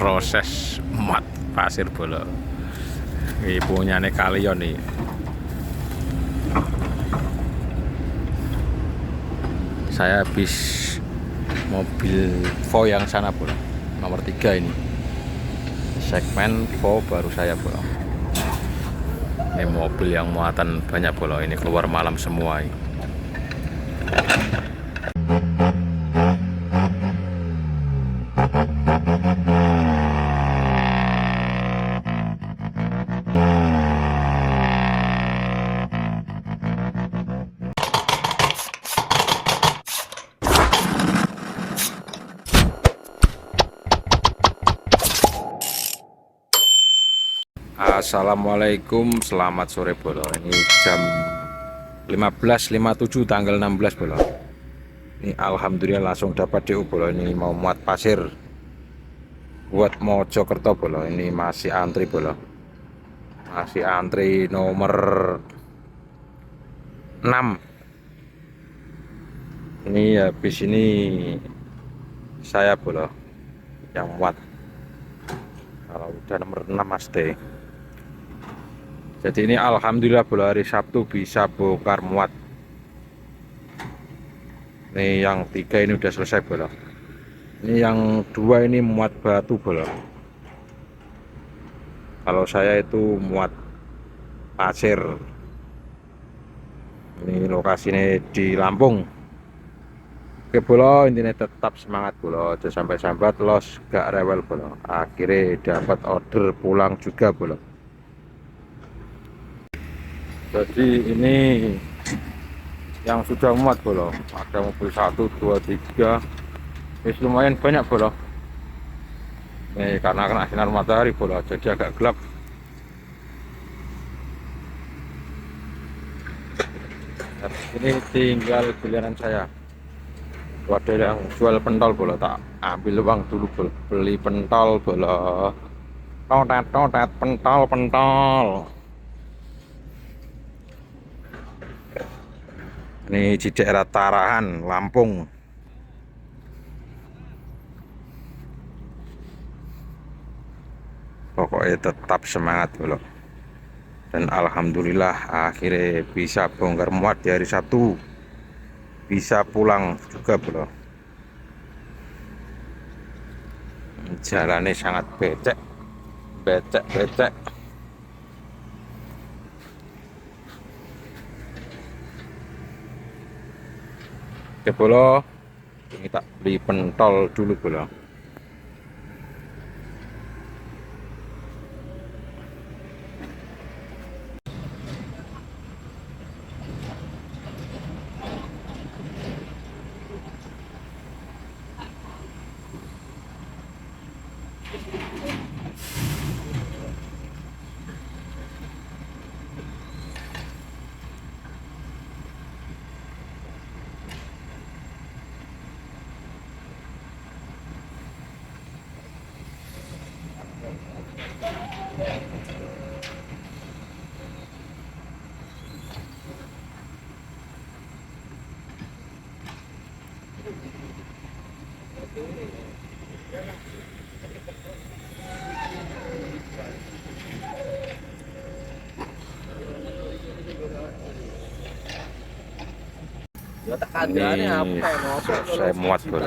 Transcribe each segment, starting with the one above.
proses mat pasir bola. Ini punyane kalian nih. Saya habis mobil Vo yang sana bola, nomor 3 ini. Segmen Vo baru saya bola. Ini mobil yang muatan banyak bola, ini keluar malam semua ini. Assalamualaikum, selamat sore bola. Ini jam 15.57 tanggal 16 bola. Ini alhamdulillah langsung dapat DU bola. Ini mau muat pasir buat Mojokerto bola. Ini masih antri bola. Masih antri nomor 6. Ini habis ini saya bola yang muat. Kalau udah nomor 6 Mas D. Jadi ini alhamdulillah bola hari Sabtu bisa bongkar muat. Ini yang 3 ini udah selesai bola. Ini yang 2 ini muat batu bola. Kalau saya itu muat pasir. Ini lokasinya di Lampung. Oke bola, intinya tetap semangat bola. Jangan sampai sambat los gak rewel bola. Akhirnya dapat order pulang juga bola. Jadi ini yang sudah muat bola, ada mobil 1, 2, 3, ini lumayan banyak bola. Ini karena kena sinar matahari bola, jadi agak gelap. Ini tinggal giliran saya. Ada yang jual pentol bola, tak ambil uang dulu bola. Beli pentol bola. Totet pentol. Ini di daerah Tarahan, Lampung. Pokoknya tetap semangat bro. Dan alhamdulillah akhirnya bisa bongkar muat di hari Sabtu. Bisa pulang juga bro. Jalannya sangat becek. Oke bola, ini tak beli pentol dulu bola. Ini saya muat bro.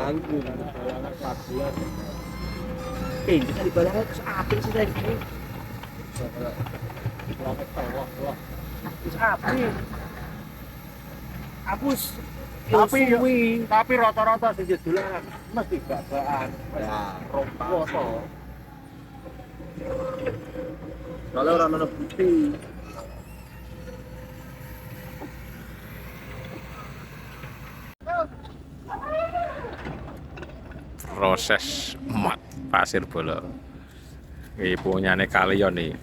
Kita di barangnya terus api sih tadi. Terus api. Hapus. Tapi rata-rata sih dolaran mesti gak-gakan. Ya, roto. Kalau orang ono bukti. Proses mat pasir bola. Ini punyane kalian nih.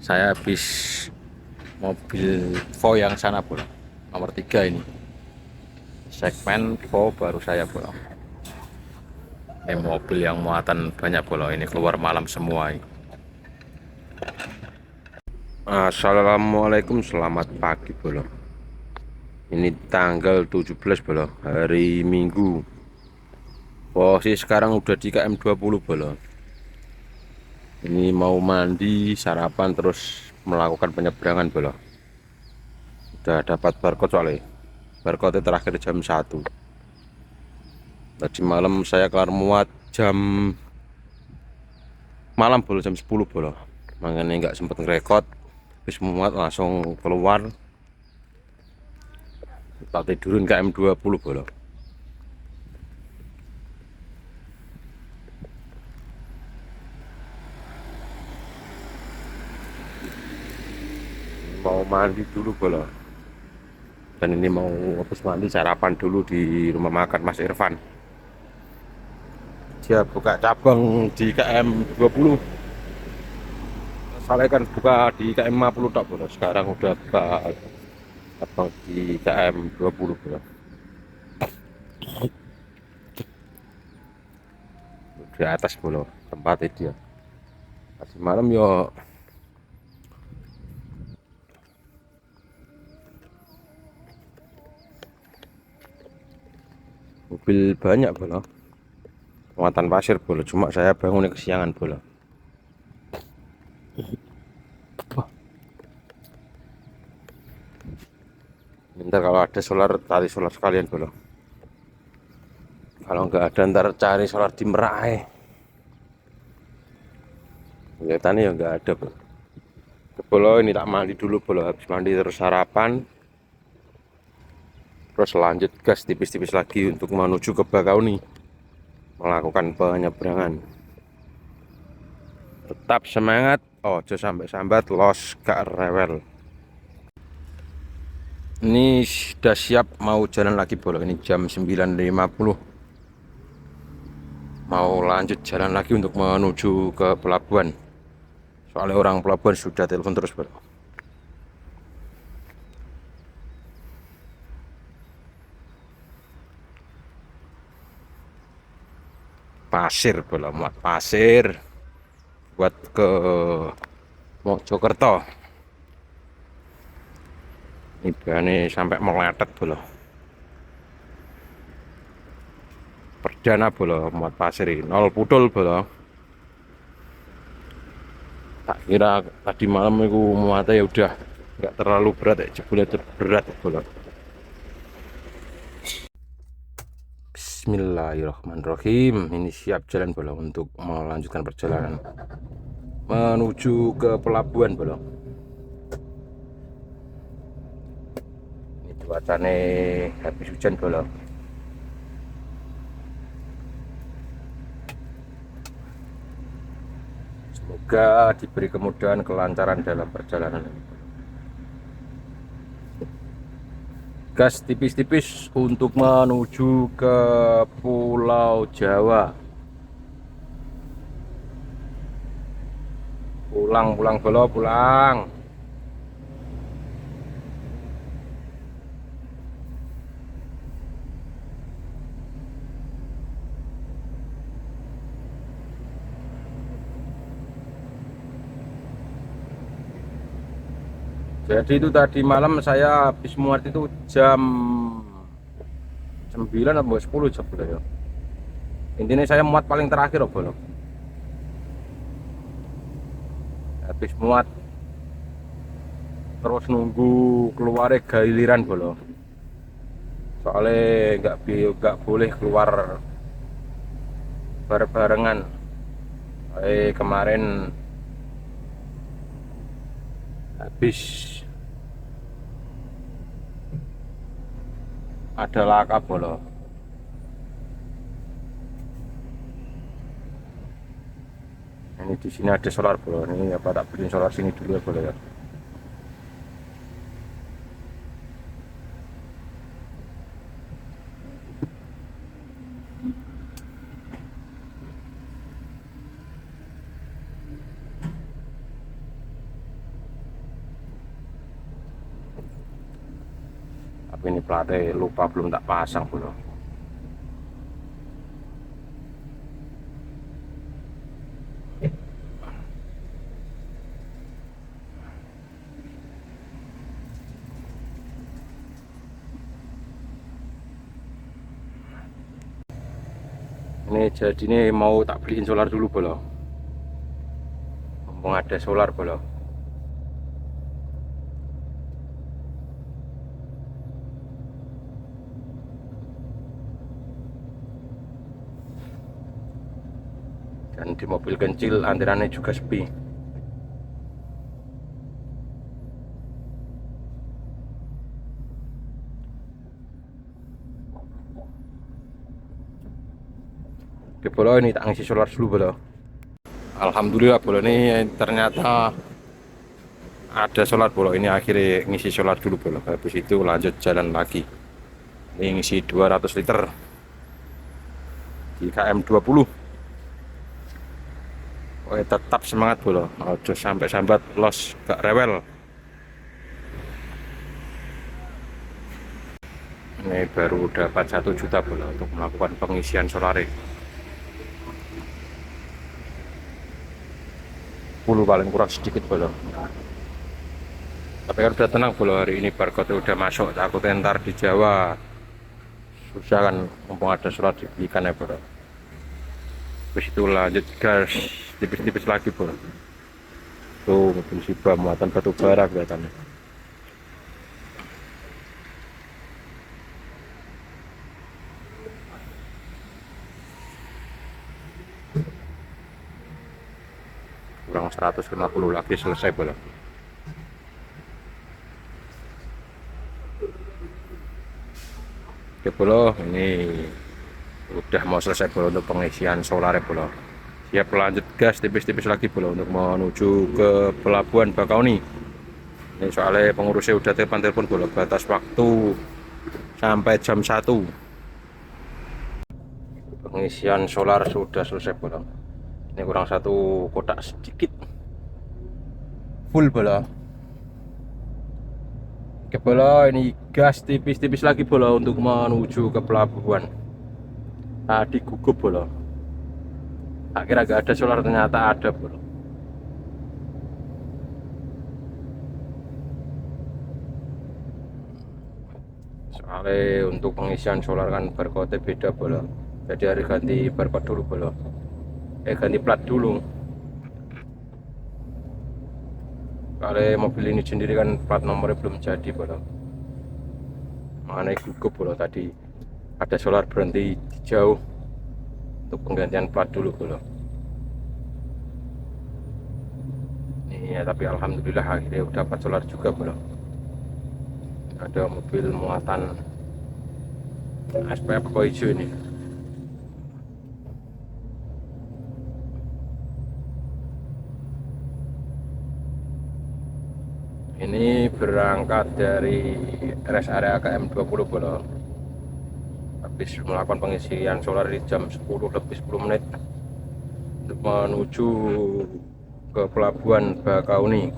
Saya habis mobil Vo yang sana bola, nomor 3 ini. Segmen Vo baru saya bola. Ini mobil yang muatan banyak bola, ini keluar malam semua ini. Assalamualaikum, selamat pagi bola. Ini tanggal 17 bolo, hari Minggu. Posisi sekarang udah di KM 20 bolo. Ini mau mandi, sarapan, terus melakukan penyeberangan bolo. Udah dapat barcode soalnya. Barcode terakhir jam 1. Tadi malam saya kelar muat jam malam bolo, jam 10 bolo. Makanya nggak sempet ngerekod. Habis muat langsung keluar. Tak tidurin KM 20 bolo. Mau mandi dulu bolo. Dan ini mau habis mandi sarapan dulu di rumah makan Mas Irfan. Dia buka cabang di KM 20. Soalnya kan buka di KM 50 tak bolo. Sekarang udah buka cabang di KM 20 bolo. Di atas bolo tempatnya dia. Tadi malam yo mobil banyak bolo, muatan pasir bolo, cuma saya bangunnya kesiangan bolo. Ntar kalau ada solar, cari solar sekalian bolo. Kalau nggak ada ntar cari solar di Merak. Kelihatannya ya nggak ada bolo. Bolo ini tak mandi dulu bolo, habis mandi terus sarapan, terus lanjut gas tipis-tipis lagi untuk menuju ke Bakauni melakukan penyeberangan. Tetap semangat, ojo sampai sambat, los gak rewel. Ini sudah siap mau jalan lagi bolo. Ini jam 9.50. Mau lanjut jalan lagi untuk menuju ke pelabuhan. Soalnya orang pelabuhan sudah telepon terus bolo. Pasir bolo, muat pasir buat ke Mojokerto. Ini sampai meletet bolo. Perdana bolo, muat pasir ini 0 pudol bolo. Tak kira tadi malam itu muatnya ya udah nggak terlalu berat ya, jebule berat bolo. Bismillahirrahmanirrahim. Ini siap jalan bolo untuk melanjutkan perjalanan menuju ke pelabuhan bolo. Ini cuacanya habis hujan bolo. Semoga diberi kemudahan kelancaran dalam perjalanan ini. Gas tipis-tipis untuk menuju ke Pulau Jawa. Pulang bolo, pulang. Jadi itu tadi malam saya habis muat itu jam 9 atau 10 jam ya. Intinya saya muat paling terakhir bolo. Habis muat terus nunggu keluarnya giliran bolo. Soalnya nggak boleh keluar barengan. Kemarin habis ada laka bolo. Ini di sini ada solar bolo. Ini apa tak beliin solar sini dulu ya bolo ya. Tapi ini platnya lupa belum tak pasang bolo. Ini jadi ini mau tak beliin solar dulu bolo. Mumpung ada solar bolo. Dan di mobil kecil antriannya juga sepi. Oke bolo, ini tak ngisi solar dulu bolo. Alhamdulillah bolo, ini ternyata ada solar bolo. Ini akhirnya ngisi solar dulu bolo. Habis itu lanjut jalan lagi. Ini ngisi 200 liter di KM 20. Oke, tetap semangat bolo. Ojo sampai sambat los, gak rewel. Ini baru dapat 1 juta bolo untuk melakukan pengisian solar. 10 paling kurang sedikit bolo. Tapi kan udah tenang bolo, hari ini barcode udah masuk. Takut ntar di Jawa susah kan, mumpung ada solar dibelikan ya bolo. Terus itu lanjut gas tipis-tipis lagi bro. Tuh mobil Siba muatan batu bara kelihatannya. Kurang 150 lagi selesai bro. Oke bro, ini udah mau selesai bro untuk pengisian solar ya bro. Siap lanjut gas tipis-tipis lagi bro untuk menuju ke pelabuhan Bakauni. Ini soalnya pengurusnya udah telepon bro, batas waktu sampai jam 1. Pengisian solar sudah selesai bro. Ini kurang 1 kotak sedikit full bro. Oke bro, ini gas tipis-tipis lagi bro untuk menuju ke pelabuhan. Tadi gugup bro. Akhirnya gak ada solar, ternyata ada bro. Soalnya untuk pengisian solar kan barcode beda bro. Jadi harus ganti barcode dulu bro. Ganti plat dulu. Soalnya mobil ini sendiri kan plat nomornya belum jadi bro. Mana gugup bro, tadi ada solar berhenti jauh untuk penggantian plat dulu bro. Ini ya, tapi alhamdulillah akhirnya udah dapat solar juga bro. Ada mobil muatan SPF hijau ini. Ini berangkat dari rest area KM 20 bro. Habis melakukan pengisian solar di jam 10 lebih 10 menit untuk menuju ke pelabuhan Bakauni.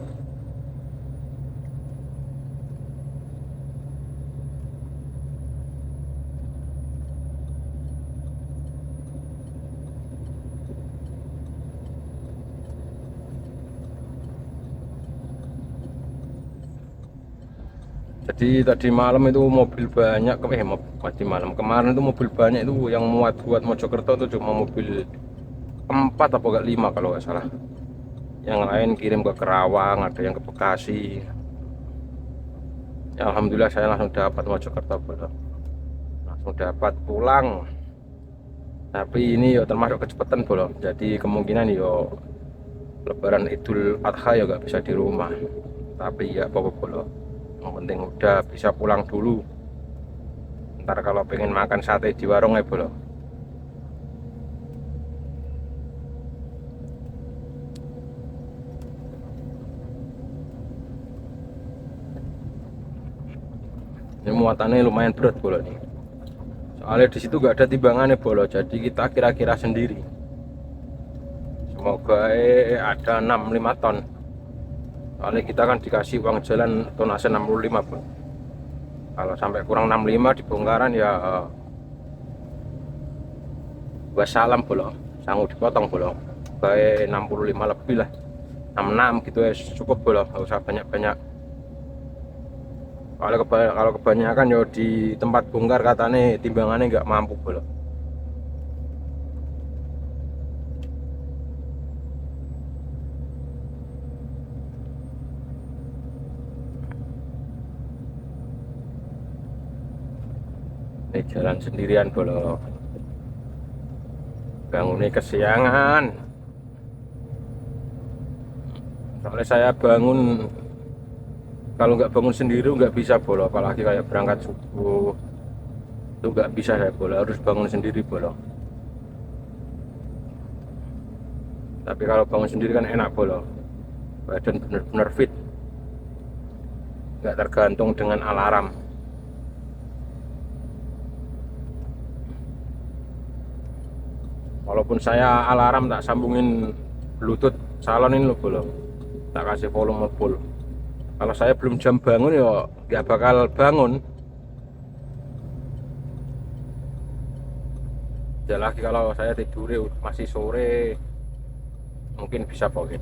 Jadi tadi malam itu mobil banyak, tadi malam kemarin itu mobil banyak itu yang muat buat Mojokerto itu cuma mobil 4 apa enggak 5 kalau nggak salah. Yang lain kirim ke Kerawang, ada yang ke Bekasi. Ya, alhamdulillah saya langsung dapat Mojokerto bro. Langsung dapat pulang. Tapi ini yo termasuk kecepatan bro. Jadi kemungkinan yo Lebaran Idul Adha ya nggak bisa di rumah. Tapi ya apa-apa bro. Yang penting udah bisa pulang dulu. Ntar kalau pengen makan sate di warung ya bro. Ini muatannya lumayan berat bro nih. Soalnya di situ gak ada timbangannya bro. Jadi kita kira-kira sendiri. Semoga ada 65 ton. Soalnya kita kan dikasih uang jalan tonase 65 bro. Kalau sampai kurang 65 di bongkaran ya wassalam bro, sanggup dipotong bro. Kayak 65 lebih lah, 66 gitu ya cukup bro, nggak usah banyak-banyak. Kalau kebanyakan ya di tempat bongkar katanya timbangannya nggak mampu bro. Ini jalan sendirian bolo. Bangunnya kesiangan. Soalnya saya bangun, kalau nggak bangun sendiri nggak bisa bolo. Apalagi kayak berangkat subuh itu nggak bisa saya bolo, harus bangun sendiri bolo. Tapi kalau bangun sendiri kan enak bolo, badan bener-bener fit, nggak tergantung dengan alarm. Walaupun saya alarm tak sambungin bluetooth salonin lo bolo, tak kasih volume full. Kalau saya belum jam bangun ya nggak bakal bangun. Ya lagi kalau saya tidur masih sore, mungkin bisa poin.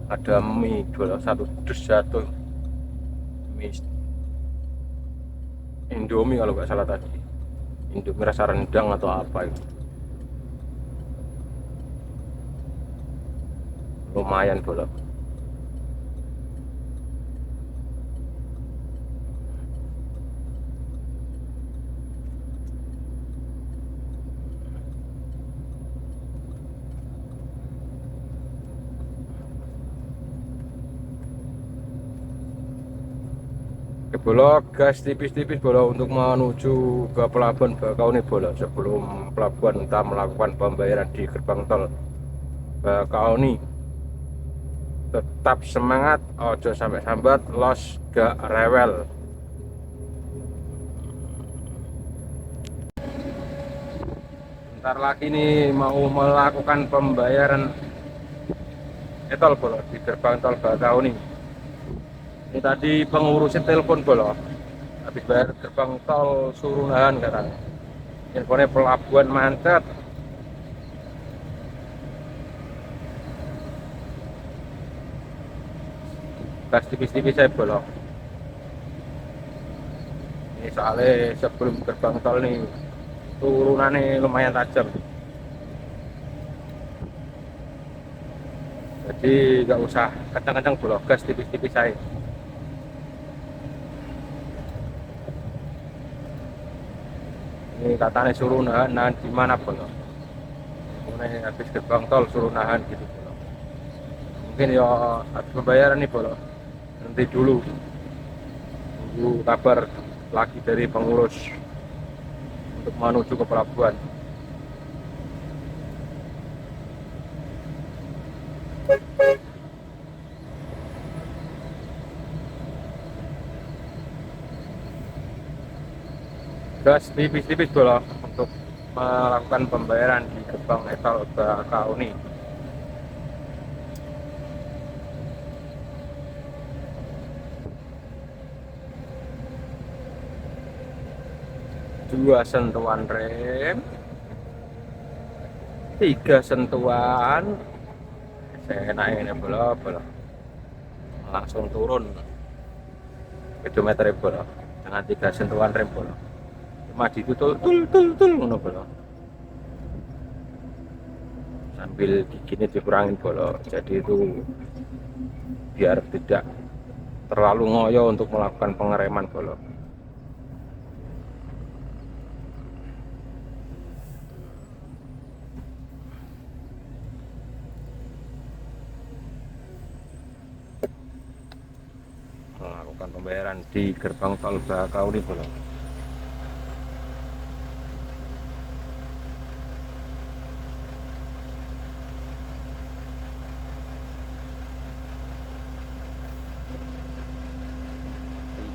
Ada mie dua satu dus jatuh, mie Indomie kalau nggak salah tadi. Indomie rasa rendang atau apa itu. Lumayan bola. Oke bola, gas tipis-tipis bola untuk menuju ke pelabuhan Bakauni bola. Sebelum pelabuhan kita melakukan pembayaran di gerbang tol Bakauni. Tetap semangat, ojo sampai sambat, los gak rewel. Bentar lagi nih mau melakukan pembayaran tol bola di gerbang tol Bakauni. Ini tadi pengurusnya telepon bola, habis bayar gerbang tol Surunahan katanya. Infonya pelabuhan macet. Gas tipis-tipis saya bolong. Ini soalnya sebelum gerbang tol nih turunannya lumayan tajam. Jadi nggak usah kencang-kencang bolong, gas tipis-tipis saya. Ini katanya suruh nahan di mana bolong. Ini habis gerbang tol suruh nahan gitu bolong. Mungkin ya habis pembayaran nih bolong. Nanti dulu tunggu kabar lagi dari pengurus untuk menuju ke pelabuhan. Gas tipis-tipis bola untuk melakukan pembayaran di gerbang tol Bakauni. Dua sentuhan rem, 3 sentuhan, saya naik ini bola langsung turun speedometer bola dengan 3 sentuhan rem bola. Cuma ditutul tul ngono bola. Sambil gini dikurangin bola. Jadi itu biar tidak terlalu ngoyo untuk melakukan pengereman bola. Melakukan pembayaran di gerbang tol Bakauni bola.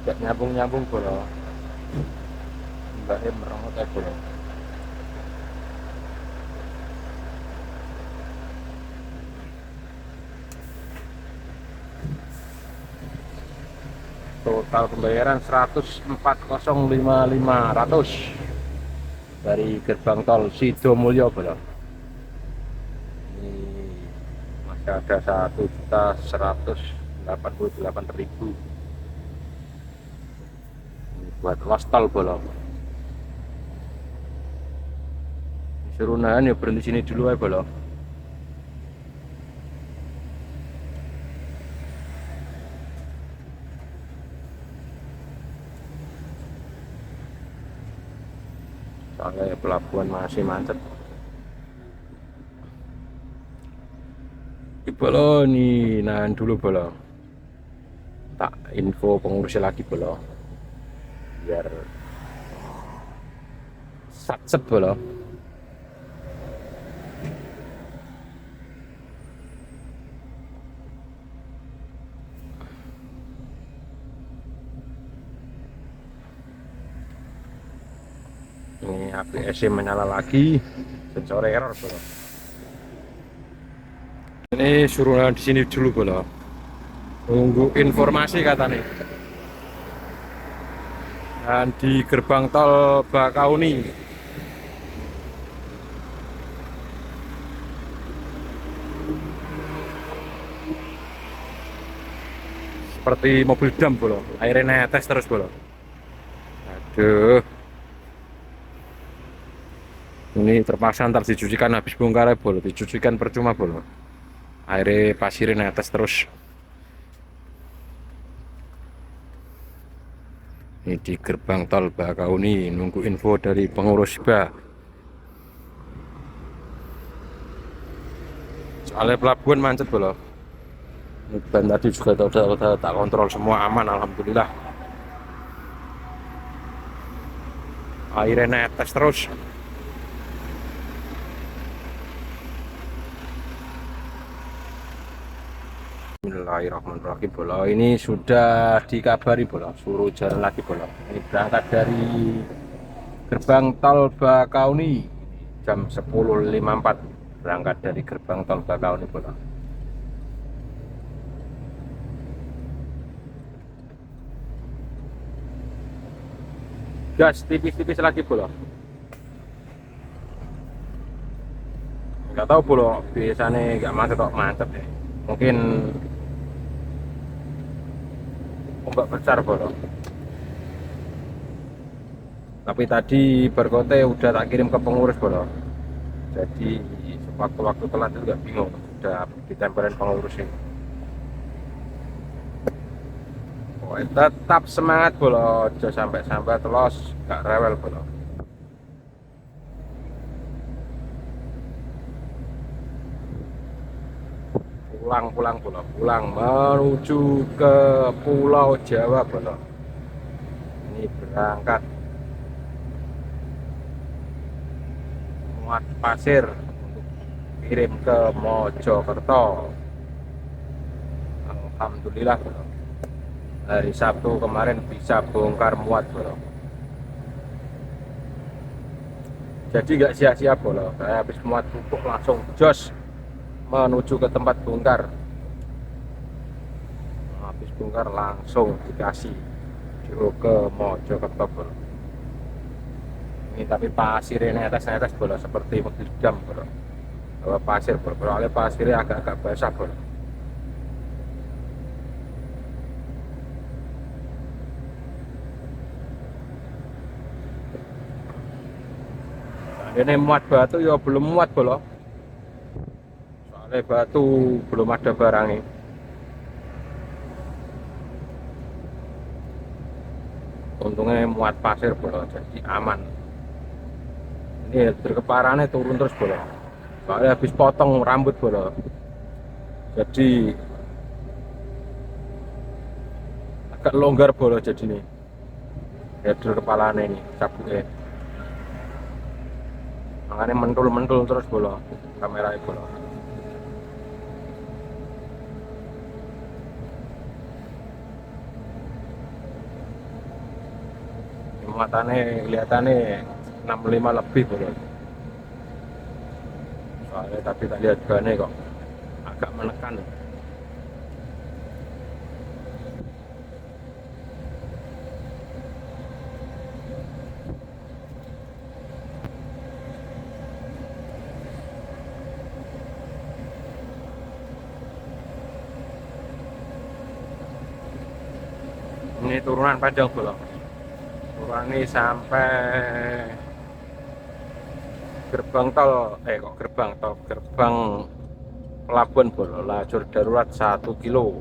Tidak nyambung bola. Mbaknya merengut ya bola. Total pembayaran 104.055 dari gerbang tol Sidomulyo bola. Ini masih ada 1.188.000 buat los tol bola. Disuruh nahan ya berhenti sini dulu ya bola. soalnya pelabuhan masih macet. Bolo nih, nah dulu bolo. Tak info pengurusnya lagi bolo. Biar satset bolo. Ini ABS menyala lagi, sensor error bolo. Ini suruh di sini dulu bolo. Tunggu informasi katanya. Dan di gerbang tol Bakauni. Seperti mobil dam bolo, airnya netes terus bolo. Aduh. Ini terpaksa ntar dicucikan habis bongkar ya bolo, dicucikan percuma bolo. Airnya pasirnya netes terus. Ini di gerbang tol Bakauni, nunggu info dari pengurus BA. Soalnya pelabuhan macet bolo. Ban tadi juga udah tak kontrol semua aman, alhamdulillah. Airnya netes terus. Bismillahirrahmanirrahim bolo. Ini sudah dikabari bolo, suruh jalan lagi bolo. Ini berangkat dari gerbang tol Bakauni jam 10.54, berangkat dari gerbang tol Bakauni bolo. Gas tipis-tipis lagi bolo. Nggak tahu bolo, biasanya nggak macet kok macet ya. Mungkin ombak besar bolo. Tapi tadi berkote udah tak kirim ke pengurus bolo. Jadi sewaktu-waktu telat juga bingung, udah ditempelin pengurus ini. Pokoknya tetap semangat bolo, jangan sampai telos, gak rewel bolo. Pulang bolo, pulang menuju ke Pulau Jawa bolo. Ini berangkat muat pasir untuk kirim ke Mojokerto. Alhamdulillah bolo. Hari Sabtu kemarin bisa bongkar muat bolo. Jadi nggak sia-sia bolo. Saya habis muat pupuk langsung jos menuju ke tempat bongkar. Habis bongkar langsung dikasih ke Mojokerto bolo. Ini tapi pasirnya netes bolo, seperti mobil dam bolo. Bawa pasir bolo, soalnya pasirnya agak-agak basah bolo. Ini muat batu ya belum muat bolo. Soalnya batu belum ada barangnya. Untungnya muat pasir bolo, jadi aman. Ini berkeparannya turun terus bolo. Soalnya habis potong rambut bolo. Jadi agak longgar bolo jadi nih. Header kepalanya ini sabuknya. Makanya mentul terus bolo kamera bolo. Muatannya kelihatannya 65 lebih bolo. Soalnya tadi tak lihat bannya kok agak menekan. Ini turunan panjang bolo. Turunan ini sampai gerbang tol, gerbang pelabuhan bolo, lajur darurat 1 kilo.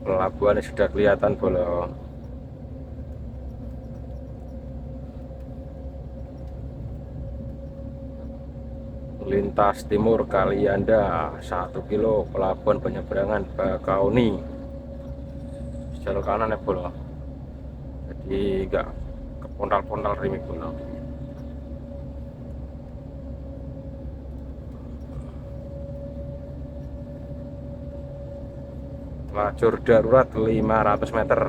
Pelabuhan sudah kelihatan bolo. Lintas timur Kalianda 1 kilo pelabuhan penyeberangan Bakauni. Jalur kanan ya bolo. Jadi enggak kepontal-pontal remik bolo. Lajur darurat 500 meter.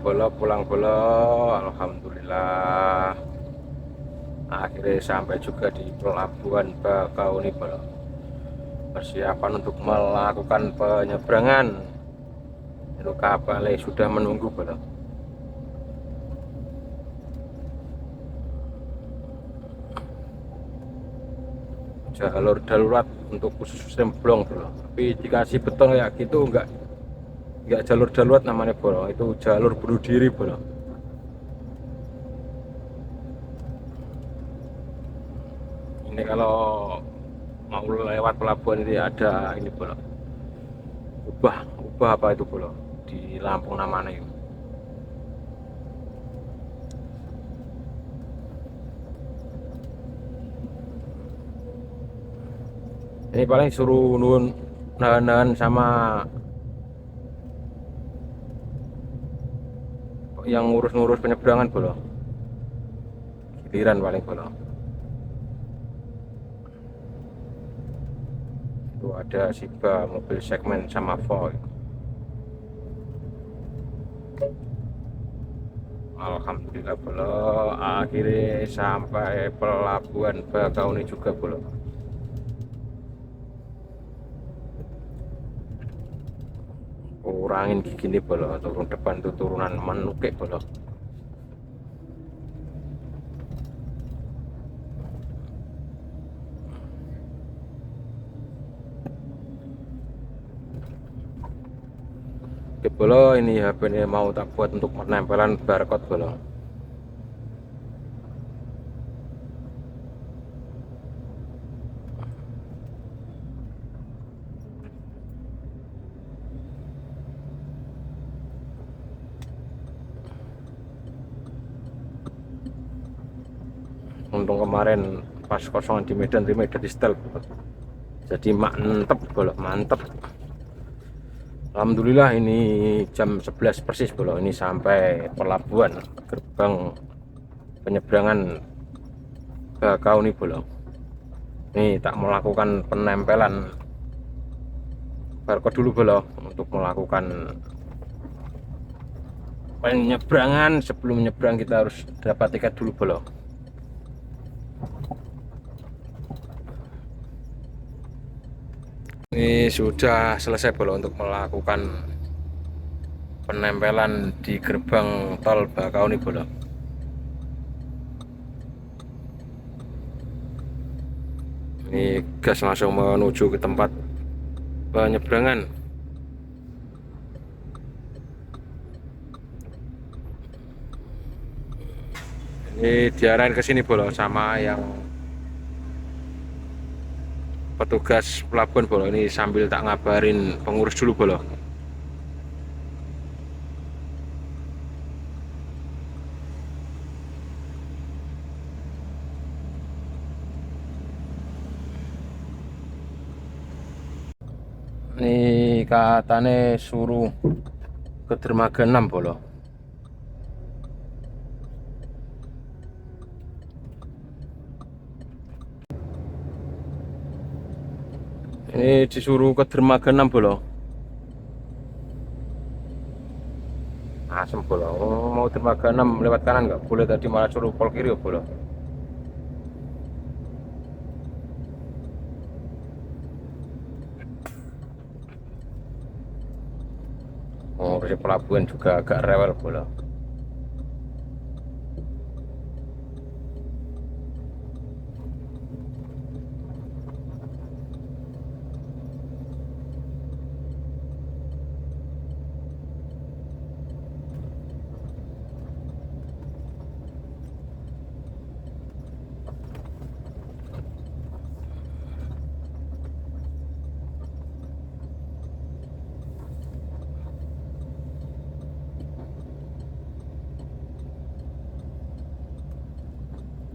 Pulang bola, alhamdulillah akhirnya sampai juga di pelabuhan Bakauni bola. Persiapan untuk melakukan penyeberangan. Itu kapal sudah menunggu bola. Jalur darurat untuk khusus semblong bola. Tapi dikasih beton kayak gitu enggak jalur darurat namanya bro, itu jalur bunuh diri bro. Ini kalau mau lewat pelabuhan ini ada ini bro, ubah apa itu bro, di Lampung namanya itu. Ini paling suruh nahan sama yang ngurus penyeberangan bolo, giliran paling bolo. Itu ada Siba mobil segmen sama Voy. Alhamdulillah bolo, akhirnya sampai pelabuhan Bakauni juga bolo. Kurangin gini bolo, turun depan tuh turunan menukik bolo. Oke bolo, ini HP ini mau tak buat untuk penempelan barcode bolo. Untung kemarin pas kosongan di Medan di setel, jadi mantep bolo, mantep. Alhamdulillah ini jam 11 persis bolo, ini sampai pelabuhan gerbang penyeberangan Bakauni bolo. Ini tak melakukan penempelan barcode dulu bolo untuk melakukan penyeberangan. Sebelum menyeberang kita harus dapat tiket dulu bolo. Ini sudah selesai bolo untuk melakukan penempelan di gerbang tol Bakauni bolo. Ini gas langsung menuju ke tempat penyeberangan. Ini diarahin ke sini bolo sama yang petugas pelabuhan bolo. Ini sambil tak ngabarin pengurus dulu bolo. Ini katanya suruh ke dermaga 6 bolo. Ini disuruh ke dermaga 6 bolo. Asem bolo. Oh, mau dermaga 6 lewat kanan nggak boleh, tadi malah suruh pol kiri bolo. Oh, pelabuhan juga agak rewel bolo.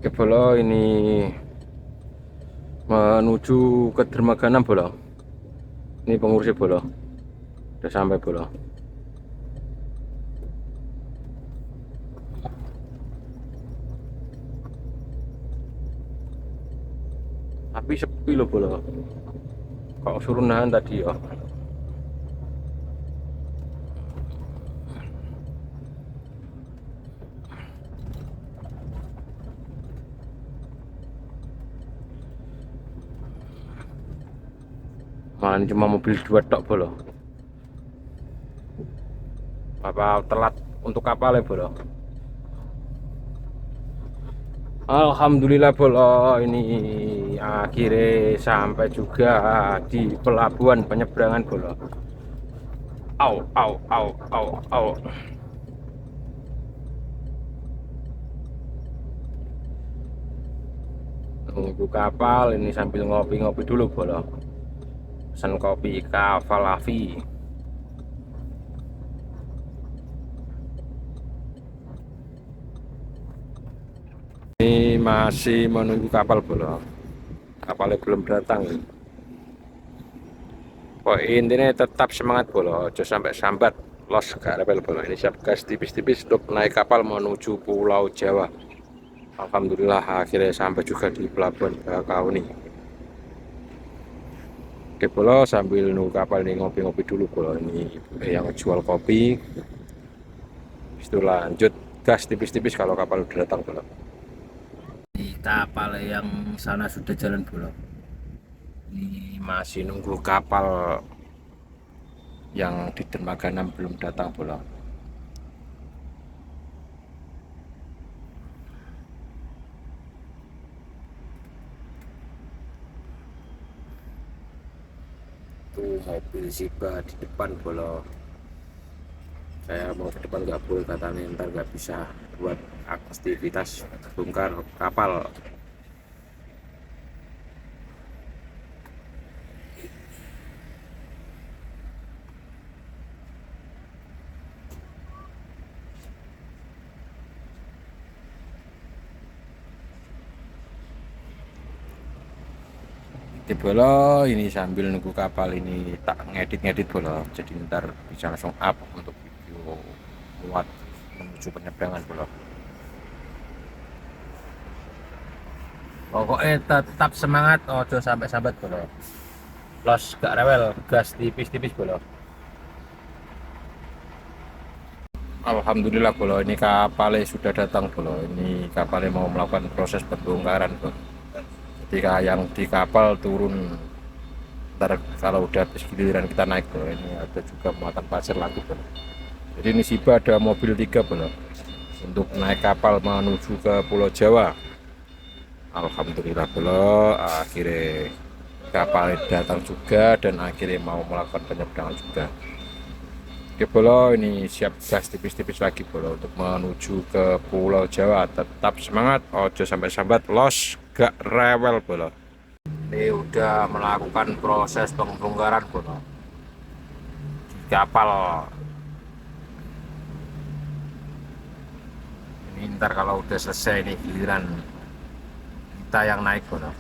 Oke Bolo, ini menuju ke dermaga 6 Bolo. Ini pengurusnya Bolo. Udah sampai Bolo. Tapi sepi loh Bolo. Kok suruh nahan tadi ya. Malah ini cuma mobil 2 tok Bolo. Apa telat untuk kapal ya Bolo. Alhamdulillah Bolo, ini akhirnya sampai juga di pelabuhan penyeberangan Bolo. Au au au au au. Nunggu kapal ini sambil ngopi-ngopi dulu Bolo. Pesan kopi Kavalavi. Ini masih menunggu kapal Bolo. Kapalnya belum datang. Oh, intinya tetap semangat Bolo, jangan sampai sambat los gak rebel Bolo. Ini siap gas tipis-tipis untuk naik kapal menuju Pulau Jawa. Alhamdulillah akhirnya sampai juga di pelabuhan Bakauheni. Oke Bolo, sambil nunggu kapal ini ngopi-ngopi dulu Bolo. Ini yang jual kopi. Itu lanjut gas tipis-tipis kalau kapal udah datang Bolo. Di kapal yang sana sudah jalan Bolo. Ini masih nunggu kapal yang di dermaga 6 belum datang Bolo. Tuh mobil Shiba di depan Bolo. Saya mau ke depan nggak boleh, katanya ntar nggak bisa buat aktivitas bongkar kapal. Di Bolo ini sambil nunggu kapal ini tak ngedit Bolo, jadi ntar bisa langsung up untuk video muat menuju penyeberangan Bolo. Pokoknya tetap semangat, ojo sampai sambat Bolo. Los gak rewel, gas tipis-tipis Bolo. Alhamdulillah Bolo, ini kapalnya sudah datang Bolo. Ini kapalnya mau melakukan proses pembongkaran Bolo. Ketika yang di kapal turun, ntar kalau udah habis giliran kita naik Bolo. Ini ada juga muatan pasir lagi Bolo. Jadi ini Shiba ada mobil 3 Bolo untuk naik kapal menuju ke Pulau Jawa. Alhamdulillah Bolo, akhirnya kapal datang juga dan akhirnya mau melakukan penyeberangan juga. Oke Bolo, ini siap gas tipis-tipis lagi Bolo untuk menuju ke Pulau Jawa. Tetap semangat, ojo sampai sambat, los gak rewel Bolo. Ini udah melakukan proses pembongkaran Bolo di kapal. Ini ntar kalau udah selesai nih giliran kita yang naik Bolo.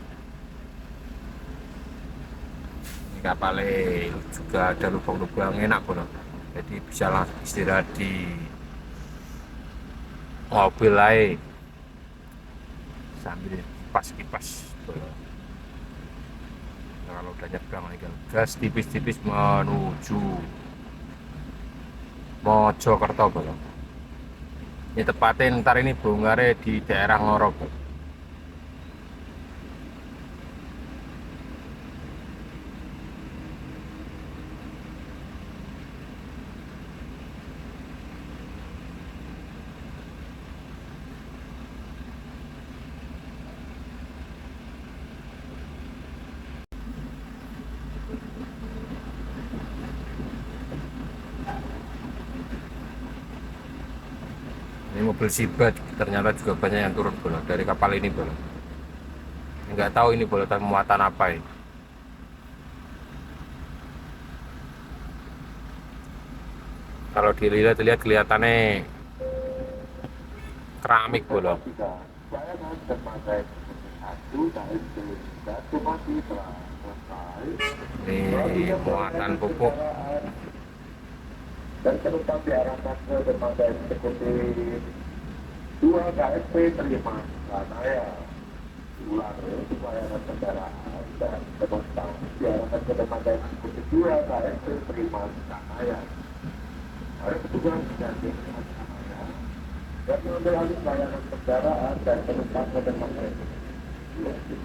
Ini kapalnya juga ada lubang-lubang enak Bolo. Jadi bisa langsung istirahat di mobil lain sambil kipas-kipas. Nah, kalau udah nyebrang lagi gas tipis-tipis menuju Mojokerto Bolo. Ini tepatnya ntar ini bongkarnya di daerah Ngoro Bolo. Ini mobil Shiba ternyata juga banyak yang turun Bolo dari kapal ini Bolo. Nggak tahu ini Bolo muatan apa ini. Kalau dilihat kelihatannya keramik Bolo. pelayanan dermaga satu KMP Batu Mati telah selesai. Ini muatan pupuk. Dan penumpang diarahkan ke dermaga eksekutif 2 KMP terima Kanaya. Ulang pelayanan kendaraan dan penumpang diarahkan ke dermaga eksekutif 2 KMP terima Kanaya. Para petugas ganti Kanaya dan mengambil alih pelayanan kendaraan dan penumpang ke dermaga eksekutif.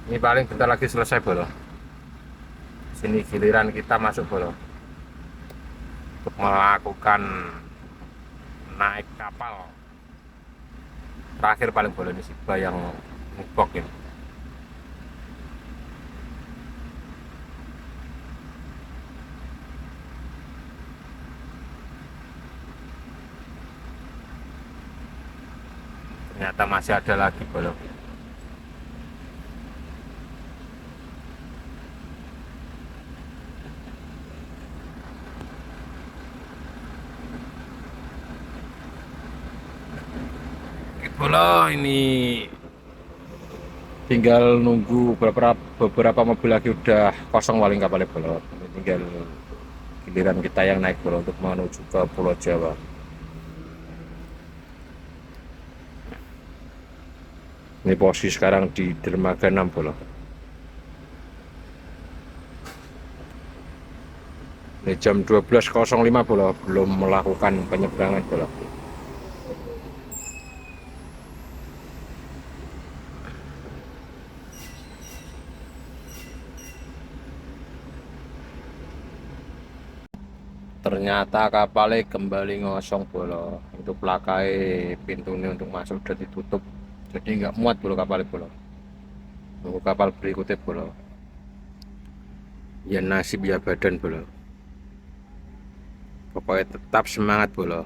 Ini paling bentar lagi selesai bolo. Sini giliran kita masuk bolo untuk melakukan naik kapal terakhir paling bolo ini Siba yang ngebok ini. Ternyata masih ada lagi bolo. Bolo ini tinggal nunggu beberapa mobil lagi udah kosong paling kapalnya bolo. Ini tinggal giliran kita yang naik bolo untuk menuju ke Pulau Jawa. Ini posisi sekarang di dermaga 6 bolo. Ini jam 12.05 bolo, belum melakukan penyeberangan bolo. Ternyata kapalnya kembali ngosong bolo. Untuk pelakai pintunya untuk masuk udah ditutup, jadi nggak muat bolo kapalnya bolo. Nunggu kapal berikutnya bolo. Ya nasib ya badan bolo. Pokoknya tetap semangat bolo.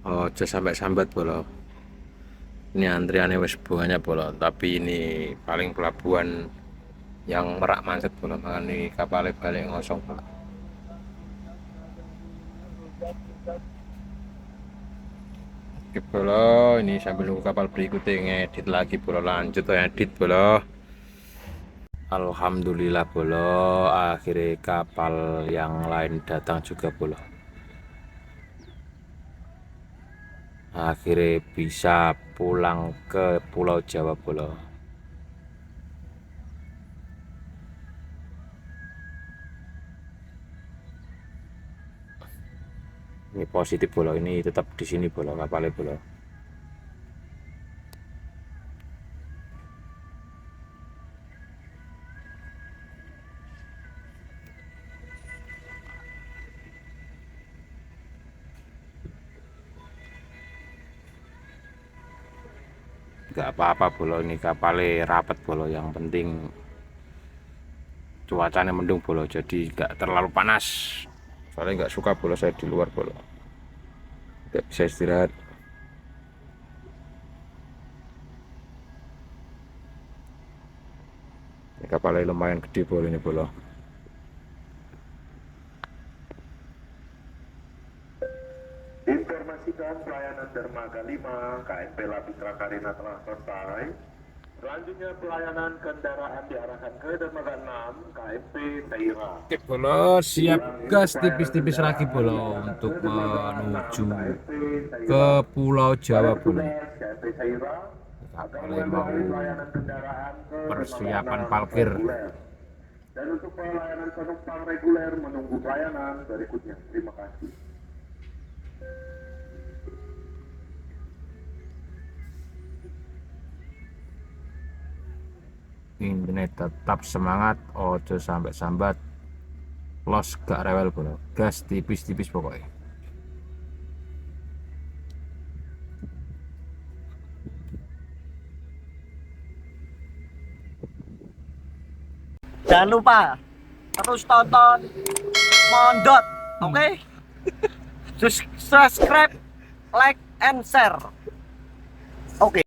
Ojo sampai sambat bolo. Ini antriannya wes banyak bolo, tapi ini paling pelabuhan yang Merak Manset bolo, makanya kapalnya balik ngosong bolo. Oke bolo, ini sambil nunggu kapal berikutnya ngedit lagi bolo, lanjut edit bolo. Alhamdulillah bolo, akhirnya kapal yang lain datang juga bolo. Akhirnya bisa pulang ke Pulau Jawa bolo. Ini positif bolo, ini tetap di sini bolo kapalnya bolo. Gak apa-apa bolo, ini kapalnya rapat bolo, yang penting cuacanya mendung bolo, jadi gak terlalu panas. Soalnya nggak suka bolo saya di luar bolo, nggak bisa istirahat. Ini kapalnya lumayan gede bolo ini bolo. Informasikan pelayanan dermaga 5 KMP Labitra Karina telah selesai. Selanjutnya pelayanan kendaraan diarahkan ke dermaga 6 KMP Teira. Oke bolo, siap gas tipis-tipis lagi bolo untuk menuju ke Pulau Jawa bolo. Kapalnya mau persiapan parkir. Dan untuk pelayanan penumpang reguler menunggu pelayanan berikutnya. Terima kasih. Ini tetap semangat, ojo sampai sambat, los gak rewel bolo, gas tipis-tipis pokoknya. Jangan lupa terus tonton Mondot, oke? Subscribe, like, and share. Oke.